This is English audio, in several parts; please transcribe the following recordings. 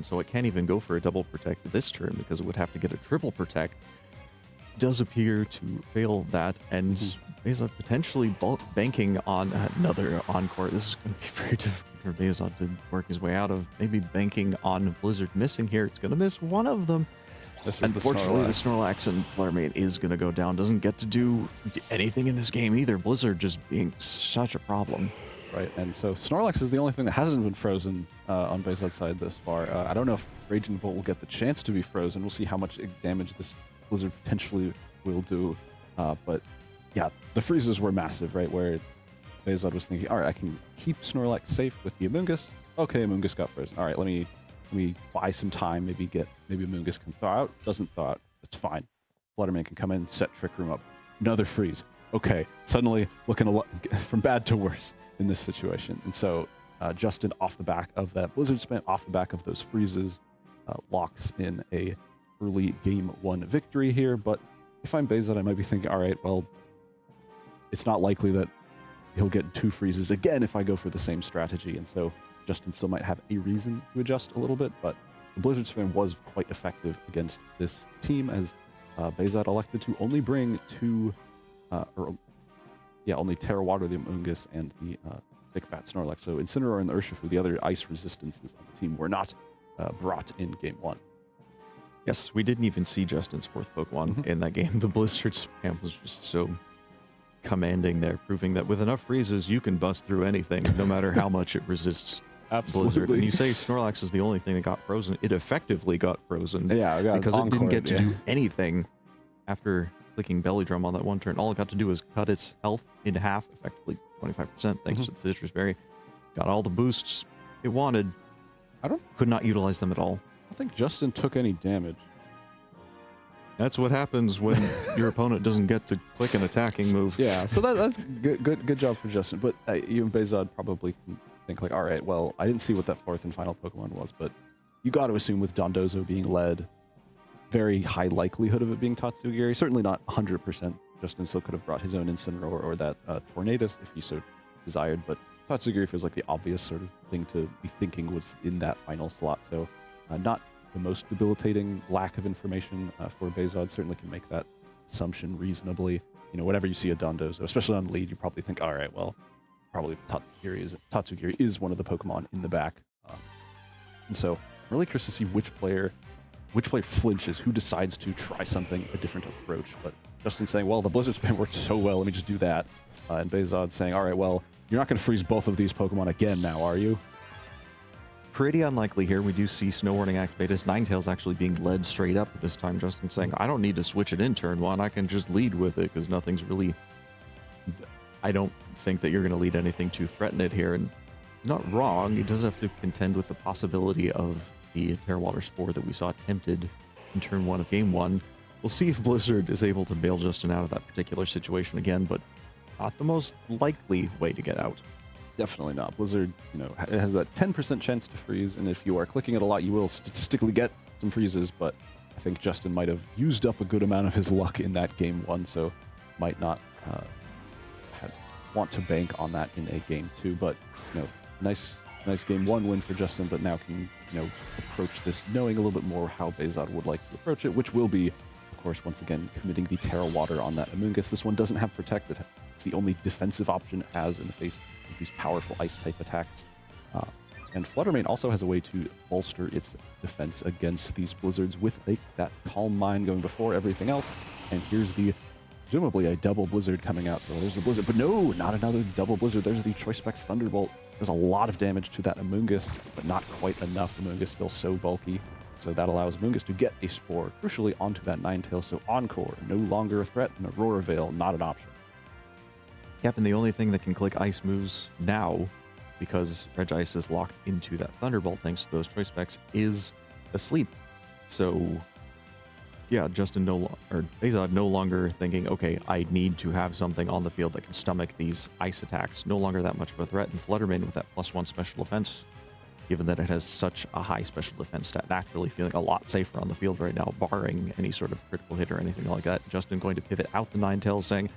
so it can't even go for a double protect this turn because it would have to get a triple protect. Does appear to fail that, and Bezod potentially banking on another Encore. This is going to be very difficult for Bezod to work his way out of. Maybe banking on Blizzard missing here. It's going to miss one of them. Unfortunately, the Snorlax and Fluttermane is going to go down. Doesn't get to do anything in this game either. Blizzard just being such a problem. Right, and so Snorlax is the only thing that hasn't been frozen on Bezod's side this far. I don't know if Raging Bolt will get the chance to be frozen. We'll see how much damage this Blizzard potentially will do. But yeah, the freezes were massive, right? Where Bezod was thinking, all right, I can keep Snorlax safe with the Amoonguss. Okay, Amoonguss got frozen. All right, let me buy some time. Maybe Amoonguss can thaw out. Doesn't thaw out. It's fine. Fluttermane can come in, set Trick Room up. Another freeze. Okay, suddenly looking a lot from bad to worse in this situation. And so Justin, off the back of that Blizzard spin, off the back of those freezes, locks in a early game 1 victory here. But if I'm Bezod, I might be thinking, all right, well, it's not likely that he'll get 2 freezes again if I go for the same strategy. And so Justin still might have a reason to adjust a little bit, but the Blizzard spin was quite effective against this team, as Bezod elected to only bring only Terra Water, the Amoonguss, and the Big Fat Snorlax. So Incineroar and the Urshifu, the other ice resistances on the team, were not brought in game 1. Yes, we didn't even see Justin's 4th Pokemon in that game. The Blizzard spam was just so commanding there, proving that with enough freezes, you can bust through anything, no matter how much it resists Blizzard. And you say Snorlax is the only thing that got frozen. It effectively got frozen. Yeah, because it didn't get to do anything after clicking Belly Drum on that one turn. All it got to do was cut its health in half, effectively 25%, thanks to the Citrus Berry. Got all the boosts it wanted. Could not utilize them at all. I don't think Justin took any damage. That's what happens when your opponent doesn't get to click an attacking move. Yeah, so that's good job for Justin. But even Bezod probably can think like, all right, well, I didn't see what that 4th and final Pokemon was, but you got to assume with Dondozo being led, very high likelihood of it being Tatsugiri. Certainly not 100%. Justin still could have brought his own Incineroar or that Tornadus if he so desired, but Tatsugiri feels like the obvious sort of thing to be thinking was in that final slot. So not the most debilitating lack of information for Bezod. Certainly can make that assumption reasonably. You know, whenever you see a Dondozo, especially on lead, you probably think, all right, well, probably Tatsugiri is one of the Pokemon in the back. And so I'm really curious to see which player flinches, who decides to try something, a different approach. But Justin's saying, well, the Blizzard spin worked so well, let me just do that. And Bezod saying, all right, well, you're not going to freeze both of these Pokemon again now, are you? Pretty unlikely here. We do see Snow Warning activated as Ninetales actually being led straight up this time. Justin saying, I don't need to switch it in turn 1. I can just lead with it because nothing's really... I don't think that you're going to lead anything to threaten it here. And not wrong. He does have to contend with the possibility of the Terra Water Spore that we saw attempted in turn 1 of game 1. We'll see if Blizzard is able to bail Justin out of that particular situation again, but not the most likely way to get out. Definitely not. Blizzard, you know, it has that 10% chance to freeze, and if you are clicking it a lot, you will statistically get some freezes, but I think Justin might have used up a good amount of his luck in that game 1, so might not want to bank on that in a game 2, but, you know, nice game 1 win for Justin, but now can, you know, approach this knowing a little bit more how Bezod would like to approach it, which will be, of course, once again, committing the Terra Water on that Amoonguss. This one doesn't have Protect. It's the only defensive option it has in the face of these powerful Ice-type attacks. And Fluttermane also has a way to bolster its defense against these Blizzards with that Calm Mind going before everything else. And here's presumably a double Blizzard coming out. So there's the Blizzard, but no, not another double Blizzard. There's the Choice Specs Thunderbolt. There's a lot of damage to that Amoonguss, but not quite enough. Amoonguss still so bulky. So that allows Amoonguss to get a Spore, crucially onto that Ninetales. So Encore, no longer a threat, and Aurora Veil, not an option. Yep, and the only thing that can click ice moves now, because Regice is locked into that Thunderbolt thanks to those choice specs, is asleep. So yeah, Bezod no longer thinking, okay, I need to have something on the field that can stomach these ice attacks. No longer that much of a threat. And Fluttermane with that +1 special defense, given that it has such a high special defense stat, naturally feeling a lot safer on the field right now, barring any sort of critical hit or anything like that. Justin going to pivot out the Ninetales, saying,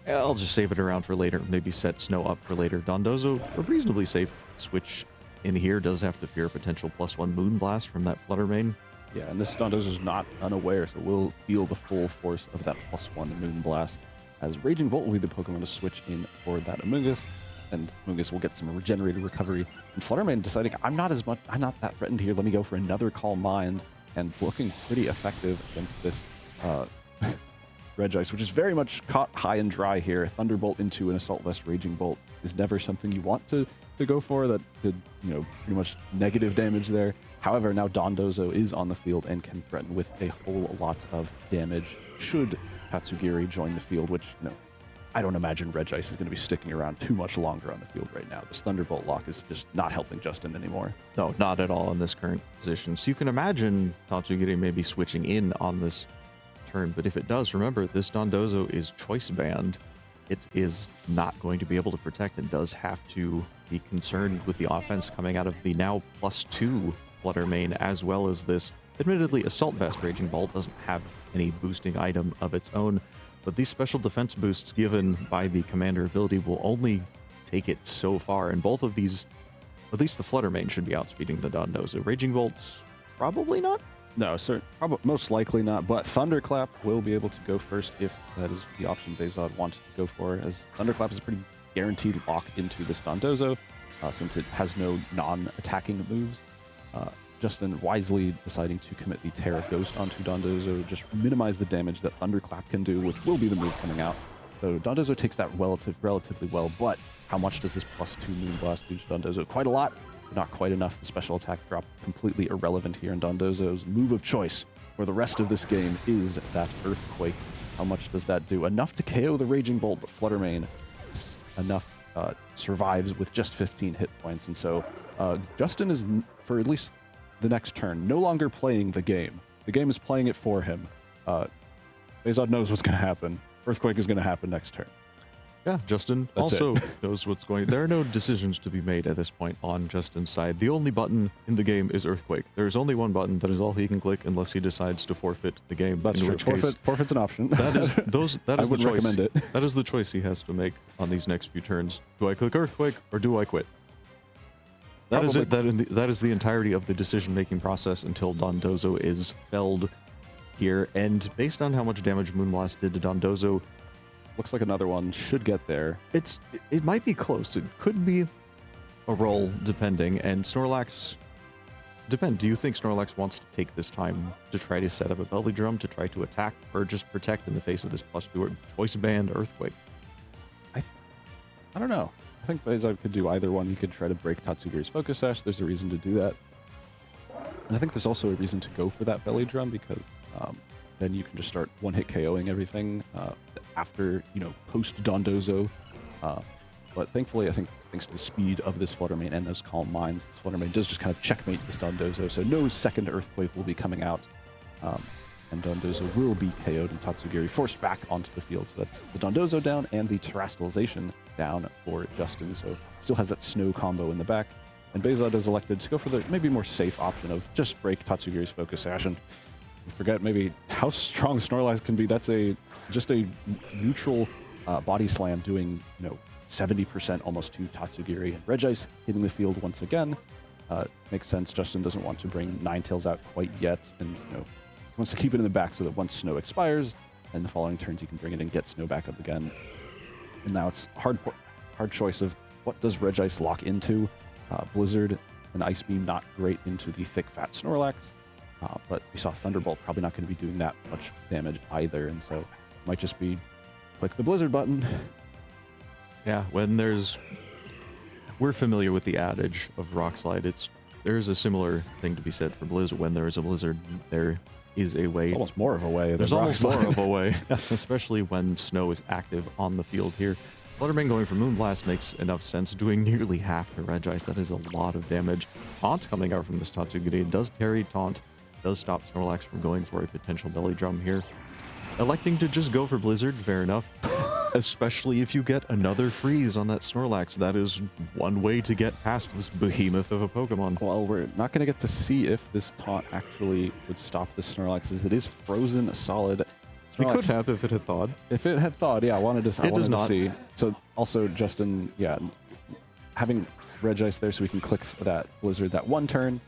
I'll just save it around for later, maybe set Snow up for later. Dondozo, a reasonably safe switch in here does have to fear a potential +1 Moonblast from that Fluttermane. Yeah, and this Dondozo is not unaware, so we'll feel the full force of that +1 Moonblast, as Raging Bolt will be the Pokemon to switch in for that Amoonguss, and Amoonguss will get some regenerated recovery. And Fluttermane deciding, I'm not that threatened here, let me go for another Calm Mind, and looking pretty effective against this Regice, which is very much caught high and dry here. Thunderbolt into an Assault Vest Raging Bolt is never something you want to go for. That did, pretty much negative damage there. However, now Dondozo is on the field and can threaten with a whole lot of damage should Tatsugiri join the field, which, I don't imagine Regice is going to be sticking around too much longer on the field right now. This Thunderbolt lock is just not helping Justin anymore. No, not at all in this current position. So you can imagine Tatsugiri maybe switching in on this turn, but if it does, remember, this Dondozo is choice banned. It is not going to be able to protect and does have to be concerned with the offense coming out of the now +2 Fluttermane, as well as this, admittedly, Assault Vest Raging Bolt doesn't have any boosting item of its own, but these special defense boosts given by the commander ability will only take it so far, and both of these, at least the Fluttermane, should be outspeeding the Dondozo. Raging Bolt's probably not? No, most likely not, but Thunderclap will be able to go first if that is the option Bezod wanted to go for, as Thunderclap is a pretty guaranteed lock into this Dondozo, since it has no non-attacking moves. Justin wisely deciding to commit the Terra Ghost onto Dondozo, just minimize the damage that Thunderclap can do, which will be the move coming out. So Dondozo takes that relatively well, but how much does this +2 Moonblast do to Dondozo? Quite a lot. Not quite enough. The special attack drop completely irrelevant here, in Dondozo's move of choice for the rest of this game is that Earthquake. How much does that do? Enough to KO the Raging Bolt, but Fluttermane survives with just 15 hit points, and so Justin is, for at least the next turn, no longer playing the game. The game is playing it for him. Bezod knows what's going to happen. Earthquake is going to happen next turn. Yeah, Justin also knows what's going. There are no decisions to be made at this point on Justin's side. The only button in the game is Earthquake. There is only one button. That is all he can click unless he decides to forfeit the game. That's true. Forfeit's an option. That is I the wouldn't choice. recommend it. That is the choice he has to make on these next few turns. Do I click Earthquake or do I quit? That is it. That is the entirety of the decision-making process until Dondozo is felled here. And based on how much damage Moonblast did to Dondozo, looks like another one should get there. It might be close. It could be a roll, depending. And Snorlax, do you think Snorlax wants to take this time to try to set up a belly drum to try to attack, or just protect in the face of this +2 choice band Earthquake? I don't know. I think Bezod could do either one. He could try to break Tatsugiri's Focus Sash. There's a reason to do that. And I think there's also a reason to go for that belly drum, because then you can just start one-hit KOing everything after, post Dondozo. But thankfully, I think thanks to the speed of this Fluttermane and those Calm Minds, this Fluttermane does just kind of checkmate this Dondozo, so no second Earthquake will be coming out. And Dondozo will be KO'd and Tatsugiri forced back onto the field. So that's the Dondozo down and the Terastallization down for Justin. So still has that snow combo in the back. And Bezod is elected to go for the maybe more safe option of just break Tatsugiri's Focus Sash and forget maybe how strong Snorlax can be. That's just a neutral body slam doing 70% almost to Tatsugiri, and Regice hitting the field once again. Makes sense. Justin doesn't want to bring Ninetales out quite yet, and wants to keep it in the back so that once Snow expires, and the following turns he can bring it and get Snow back up again. And now it's hard choice of what does Regice lock into. Blizzard and Ice Beam not great into the thick fat Snorlax. But we saw Thunderbolt probably not going to be doing that much damage either, and so it might just be click the Blizzard button. Yeah, we're familiar with the adage of Rock Slide. There's a similar thing to be said for Blizzard. When there is a Blizzard, there is a way. It's almost more of a way. There's almost more of a way, especially when Snow is active on the field here. Fluttermane going for Moonblast makes enough sense, doing nearly half to Regice. That is a lot of damage. Taunt coming out from this Tatsugiri does carry Taunt. Does stop Snorlax from going for a potential belly drum here. Electing to just go for Blizzard, fair enough. Especially if you get another freeze on that Snorlax. That is one way to get past this behemoth of a Pokemon. Well, we're not going to get to see if this taunt actually would stop this Snorlax, as it is frozen solid. It could have if it had thawed. If it had thawed, yeah, I wanted to see. So also, Justin, yeah, having Regice there so we can click that Blizzard that one turn.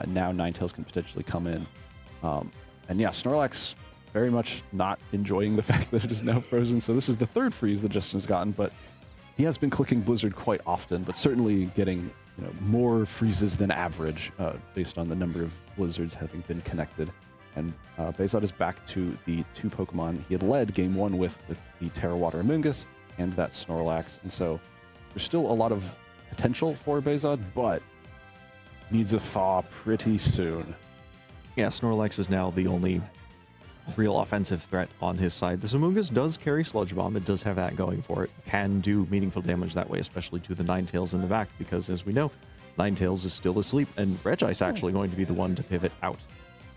Now Ninetales can potentially come in. And yeah, Snorlax very much not enjoying the fact that it is now frozen. So this is the third freeze that Justin's gotten, but he has been clicking Blizzard quite often, but certainly getting more freezes than average based on the number of Blizzards having been connected. And Bezod is back to the 2 Pokemon he had led game 1 with the Terra Water Amoonguss and that Snorlax. And so there's still a lot of potential for Bezod, but needs a thaw pretty soon. Yeah, Snorlax is now the only real offensive threat on his side. The Amoonguss does carry Sludge Bomb. It does have that going for it. Can do meaningful damage that way, especially to the Ninetales in the back, because as we know, Ninetales is still asleep, and Regice actually going to be the one to pivot out.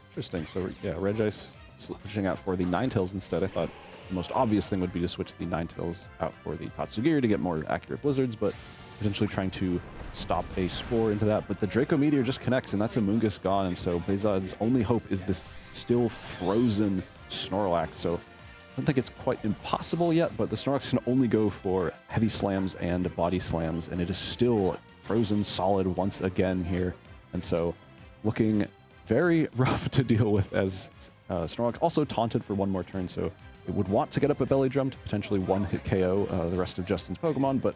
Interesting. So yeah, Regice switching out for the Ninetales instead. I thought the most obvious thing would be to switch the Ninetales out for the Tatsugiri to get more accurate Blizzards, but potentially trying to stop a Spore into that. But the Draco Meteor just connects, and that's Amoonguss gone, and so Bezod's only hope is this still frozen Snorlax. So I don't think it's quite impossible yet, but the Snorlax can only go for heavy slams and body slams, and it is still frozen solid once again here. And so looking very rough to deal with as Snorlax also taunted for one more turn, so it would want to get up a Belly Drum to potentially one-hit KO the rest of Justin's Pokemon, but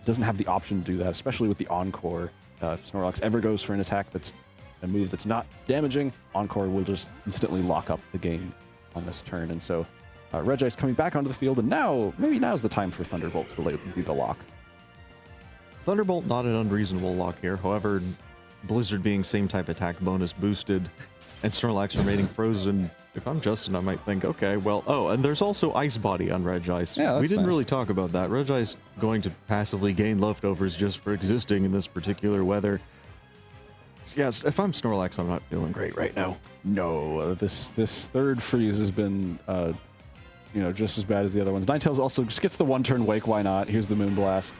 doesn't have the option to do that, especially with the Encore. If Snorlax ever goes for an attack that's a move that's not damaging, Encore will just instantly lock up the game on this turn. And so Regice coming back onto the field, and maybe now's the time for Thunderbolt to be the lock. Thunderbolt, not an unreasonable lock here. However, Blizzard being same type attack bonus boosted, and Snorlax remaining frozen. If I'm Justin, I might think, okay, well, oh, and there's also Ice Body on Regice. Yeah, we didn't nice. really talk about that. Regice going to passively gain leftovers just for existing in this particular weather. Yes, if I'm Snorlax, I'm not feeling great right now. No, this third freeze has been just as bad as the other ones. Ninetales also just gets the one-turn Wake, why not? Here's the Moonblast.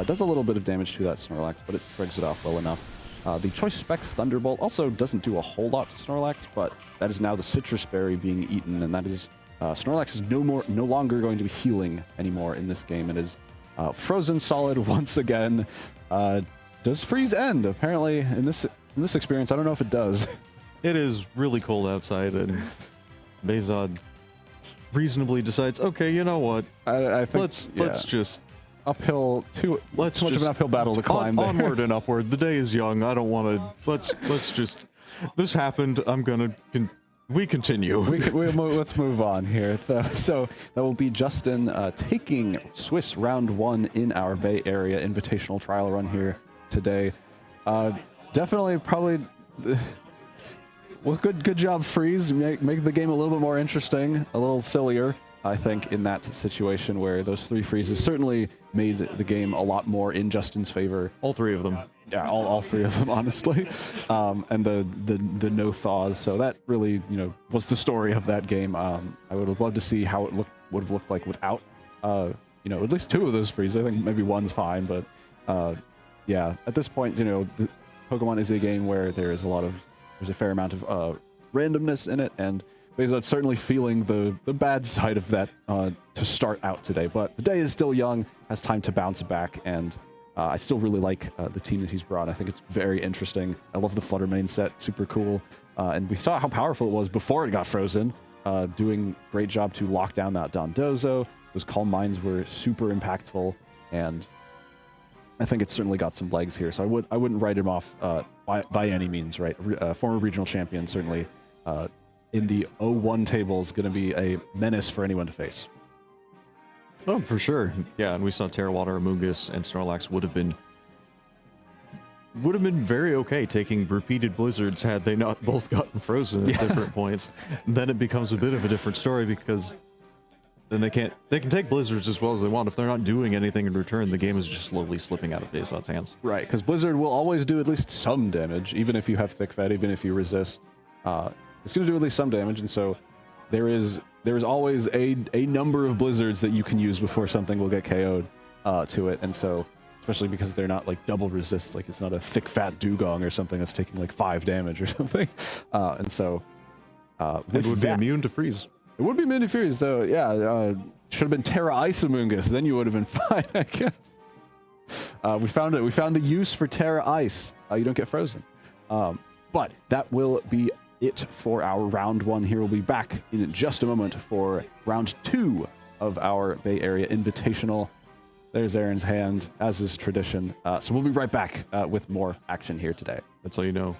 Does a little bit of damage to that Snorlax, but it shrugs it off well enough. The Choice Specs Thunderbolt also doesn't do a whole lot to Snorlax, but that is now the Citrus Berry being eaten, and that is Snorlax is no longer going to be healing anymore in this game. It is frozen solid once again. Does freeze end? Apparently, in this experience, I don't know if it does. It is really cold outside, and Bezod reasonably decides, okay, you know what? I think let's just uphill too much of an uphill battle to climb. Onward and upward. The day is young. I don't want to. Let's just. This happened. I'm gonna. We continue. Let's move on here. So that will be Justin taking Swiss round 1 in our Bay Area Invitational trial run here today. Definitely, probably. Well, good job, Freeze. Make the game a little bit more interesting, a little sillier. I think in that situation where those 3 freezes certainly made the game a lot more in Justin's favor. All 3 of them. Yeah, all 3 of them, honestly. And the no thaws. So that really, was the story of that game. I would have loved to see how it would have looked like without, at least 2 of those freezes. I think maybe one's fine, but yeah, at this point, Pokemon is a game where there's a fair amount of randomness in it, and Bezod's certainly feeling the bad side of that to start out today. But the day is still young, has time to bounce back, and I still really like the team that he's brought. I think it's very interesting. I love the Flutter Mane set, super cool. And we saw how powerful it was before it got frozen, doing great job to lock down that Dondozo. Those Calm Minds were super impactful, and I think it's certainly got some legs here. So I wouldn't write him off by any means, right? Former regional champion, certainly in the 0-1 table is going to be a menace for anyone to face. Oh, for sure. Yeah, and we saw Terra Water, Amoonguss, and Snorlax would have been very okay taking repeated blizzards had they not both gotten frozen at different points. Then it becomes a bit of a different story, because then they can take blizzards as well as they want. If they're not doing anything in return, the game is just slowly slipping out of Bezod's hands. Right, because Blizzard will always do at least some damage, even if you have Thick Fed, even if you resist. It's going to do at least some damage, and so there is always a number of blizzards that you can use before something will get KO'd to it, and so especially because they're not like double resist, like it's not a thick fat dugong or something that's taking like 5 damage or something, and so it would be immune to freeze. It would be immune to freeze, though. Yeah, should have been Terra Ice Amoonguss, then you would have been fine, I guess. We found it. We found the use for Terra Ice. You don't get frozen. But that will be it for our round 1 here. We'll be back in just a moment for round 2 of our Bay Area Invitational. There's Aaron's hand, as is tradition. So we'll be right back with more action here today. That's all you know.